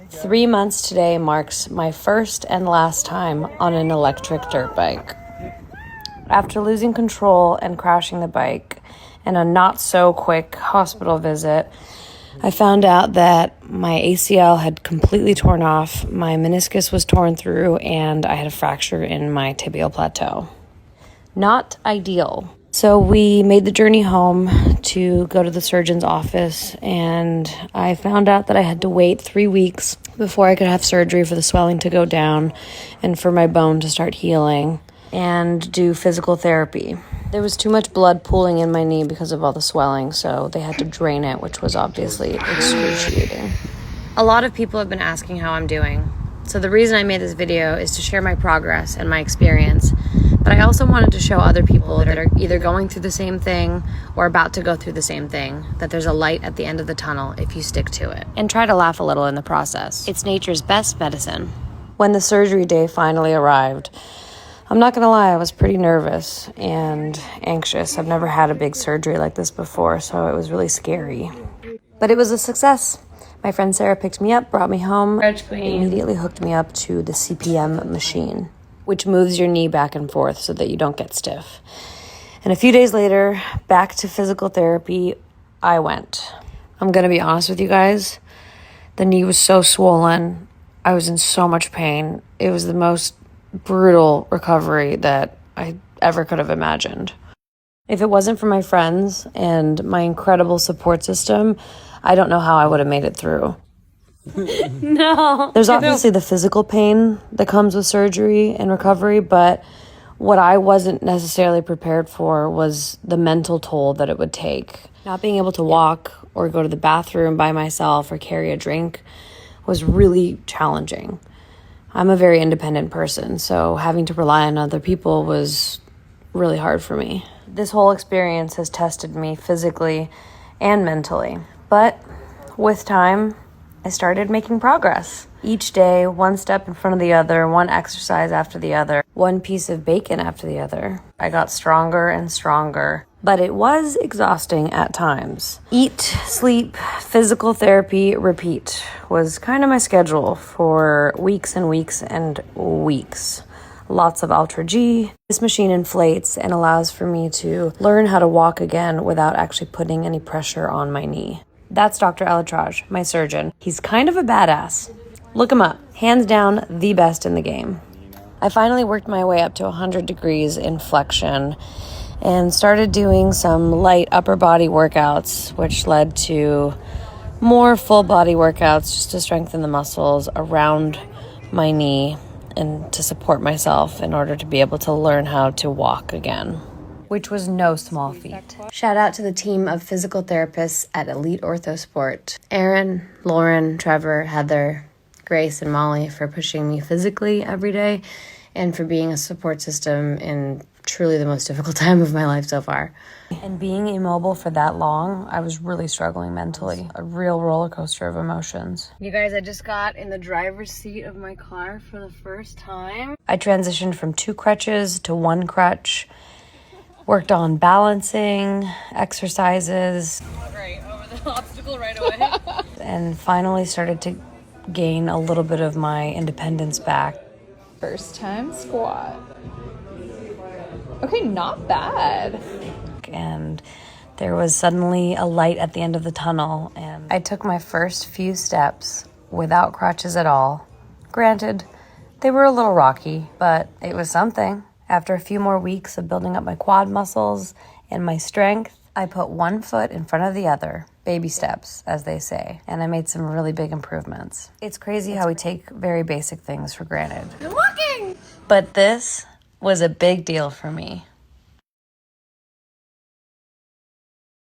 3 months today marks my first and last time on an electric dirt bike. After losing control and crashing the bike and a not-so-quick hospital visit, I found out that my ACL had completely torn off, my meniscus was torn through, and I had a fracture in my tibial plateau. Not ideal. So we made the journey home to go to the surgeon's office, and I found out that I had to wait 3 weeks before I could have surgery for the swelling to go down and for my bone to start healing and do physical therapy. There was too much blood pooling in my knee because of all the swelling, so they had to drain it, which was obviously excruciating. A lot of people have been asking how I'm doing. So the reason I made this video is to share my progress and my experience. But I also wanted to show other people that are either going through the same thing or about to go through the same thing, that there's a light at the end of the tunnel if you stick to it. And try to laugh a little in the process. It's nature's best medicine. When the surgery day finally arrived, I'm not gonna lie, I was pretty nervous and anxious. I've never had a big surgery like this before, so it was really scary. But it was a success. My friend Sarah picked me up, brought me home, and immediately hooked me up to the CPM machine, which moves your knee back and forth so that you don't get stiff. And a few days later, back to physical therapy, I went. I'm gonna be honest with you guys, the knee was so swollen. I was in so much pain. It was the most brutal recovery that I ever could have imagined. If it wasn't for my friends and my incredible support system, I don't know how I would have made it through. No. There's obviously the physical pain that comes with surgery and recovery, but what I wasn't necessarily prepared for was the mental toll that it would take. Not being able to walk or go to the bathroom by myself or carry a drink was really challenging. I'm a very independent person, so having to rely on other people was really hard for me. This whole experience has tested me physically and mentally, but with time, I started making progress. Each day, one step in front of the other, one exercise after the other, one piece of bacon after the other. I got stronger and stronger, but it was exhausting at times. Eat, sleep, physical therapy, repeat was kind of my schedule for weeks and weeks and weeks. Lots of Ultra G. This machine inflates and allows for me to learn how to walk again without actually putting any pressure on my knee. That's Dr. Elatraj, my surgeon. He's kind of a badass. Look him up. Hands down, the best in the game. I finally worked my way up to 100 degrees in flexion and started doing some light upper body workouts, which led to more full body workouts just to strengthen the muscles around my knee and to support myself in order to be able to learn how to walk again, which was no small feat. Shout out to the team of physical therapists at Elite Orthosport. Erin, Lauren, Trevor, Heather, Grace, and Molly for pushing me physically every day and for being a support system in truly the most difficult time of my life so far. And being immobile for that long, I was really struggling mentally. A real roller coaster of emotions. You guys, I just got in the driver's seat of my car for the first time. I transitioned from 2 crutches to 1 crutch. Worked on balancing, exercises. Right, over the obstacle right away. And finally started to gain a little bit of my independence back. First time squat. Okay, not bad. And there was suddenly a light at the end of the tunnel, and I took my first few steps without crutches at all. Granted, they were a little rocky, but it was something. After a few more weeks of building up my quad muscles and my strength, I put 1 foot in front of the other. Baby steps, as they say. And I made some really big improvements. It's crazy how we take very basic things for granted. I'm walking! But this was a big deal for me.